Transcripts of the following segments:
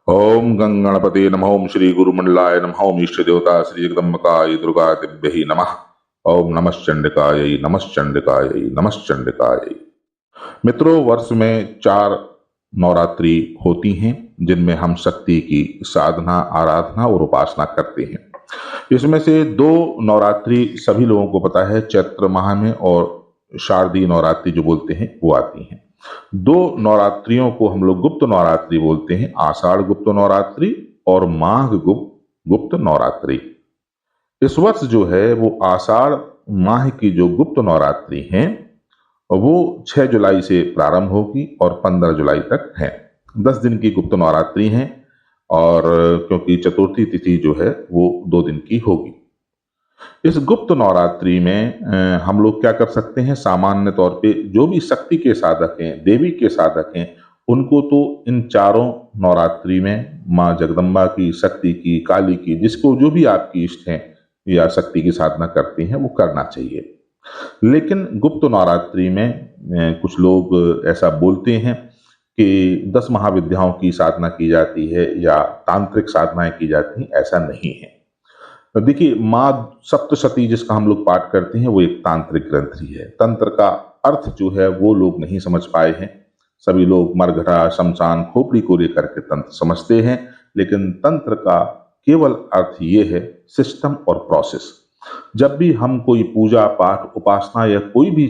ओम गंगणपते नमः। ओम श्री गुरुमंडलाय नमः। ओम इष्ट देवता श्री जगदम्बिकाय दुर्गा दिव्यै नमः। ओम नमश्चंडिकायै नमश्चंडिकायै नमश्चंडिकायै। मित्रों, वर्ष में 4 नवरात्रि होती हैं जिनमें हम शक्ति की साधना, आराधना और उपासना करते हैं। इसमें से 2 नवरात्रि सभी लोगों को पता है, चैत्र माह में और शारदीय नवरात्रि जो बोलते हैं वो आती हैं। 2 नवरात्रियों को हम लोग गुप्त नवरात्रि बोलते हैं, आषाढ़ गुप्त नवरात्रि और माघ गुप्त नवरात्रि। इस वर्ष जो है वो आषाढ़ माह की जो गुप्त नवरात्रि हैं वो 6 जुलाई से प्रारंभ होगी और 15 जुलाई तक है। 10 दिन की गुप्त नवरात्रि हैं और क्योंकि चतुर्थी तिथि जो है वो 2 दिन की होगी। इस गुप्त नवरात्रि में हम लोग क्या कर सकते हैं, सामान्य तौर पे जो भी शक्ति के साधक हैं, देवी के साधक हैं, उनको तो इन चारों नवरात्रि में माँ जगदम्बा की, शक्ति की, काली की, जिसको जो भी आपकी इष्ट हैं या शक्ति की साधना करती हैं वो करना चाहिए। लेकिन गुप्त नवरात्रि में कुछ लोग ऐसा बोलते हैं कि 10 महाविद्याओं की साधना की जाती है या तांत्रिक साधनाएं की जाती हैं। ऐसा नहीं है। तो देखिए, माँ सप्तशती जिसका हम लोग पाठ करते हैं वो एक तांत्रिक ग्रंथ ही है। तंत्र का अर्थ जो है वो लोग नहीं समझ पाए हैं। सभी लोग मरघटा, शमशान, खोपड़ी को लेकर के तंत्र समझते हैं, लेकिन तंत्र का केवल अर्थ ये है सिस्टम और प्रोसेस। जब भी हम कोई पूजा पाठ, उपासना या कोई भी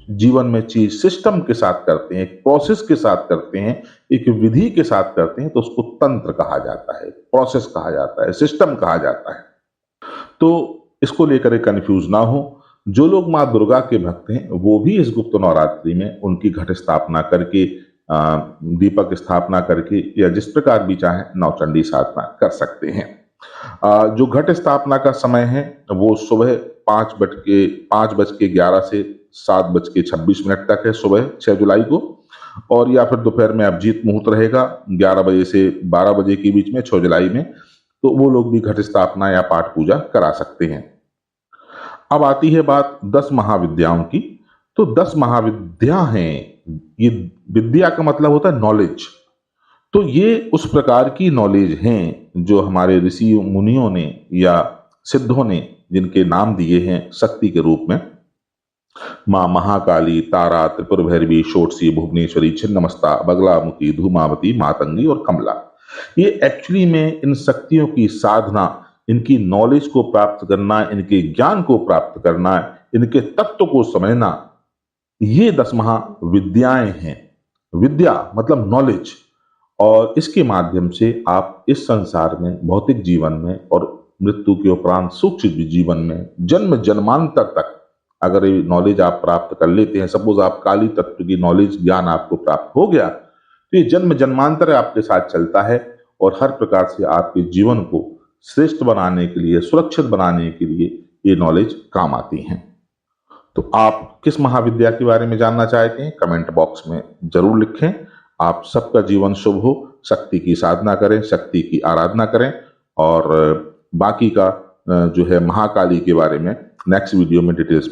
जीवन में चीज सिस्टम के साथ करते हैं, एक प्रोसेस के साथ करते हैं, एक विधि के साथ करते हैं, तो उसको तंत्र कहा जाता है, प्रोसेस कहा जाता है, सिस्टम कहा जाता है। तो इसको लेकर कंफ्यूज ना हो। जो लोग माँ दुर्गा के भक्त हैं वो भी इस गुप्त नवरात्रि में उनकी घट स्थापना करके, दीपक स्थापना करके या जिस प्रकार भी चाहे नवचंडी साधना कर सकते हैं। जो घट स्थापना का समय है वो सुबह 5:11 से 7:26 तक है, सुबह 6 जुलाई को। और या फिर दोपहर में अभिजीत मुहूर्त रहेगा 11 बजे से 12 बजे के बीच में 6 जुलाई में, तो वो लोग भी घट स्थापना या पाठ पूजा करा सकते हैं। अब आती है बात 10 महाविद्याओं की। तो 10 महाविद्या हैं। ये विद्या का मतलब होता है नॉलेज। तो ये उस प्रकार की नॉलेज हैं जो हमारे ऋषि मुनियों ने या सिद्धों ने जिनके नाम दिए हैं शक्ति के रूप में। माँ महाकाली, तारा, त्रिपुर भैरवी, षोडशी, भुवनेश्वरी, छिन्नमस्ता, बगलामुखी, धूमावती, मातंगी और कमला। ये एक्चुअली में इन शक्तियों की साधना, इनकी नॉलेज को प्राप्त करना, इनके ज्ञान को प्राप्त करना, इनके तत्व को समझना, ये 10 महाविद्याएं हैं। विद्या मतलब नॉलेज, और इसके माध्यम से आप इस संसार में, भौतिक जीवन में और मृत्यु के उपरांत सूक्ष्म जीवन में जन्म जन्मांतर तक अगर ये नॉलेज आप प्राप्त कर लेते हैं, सपोज आप काली तत्व की नॉलेज, ज्ञान आपको प्राप्त हो गया, तो ये जन्म जन्मांतर आपके साथ चलता है और हर प्रकार से आपके जीवन को श्रेष्ठ बनाने के लिए, सुरक्षित बनाने के लिए ये नॉलेज काम आती है। तो आप किस महाविद्या के बारे में जानना चाहते हैं, कमेंट बॉक्स में जरूर लिखें। आप सबका जीवन शुभ हो, शक्ति की साधना करें, शक्ति की आराधना करें, और बाकी का जो है महाकाली के बारे में नेक्स्ट वीडियो में डिटेल्स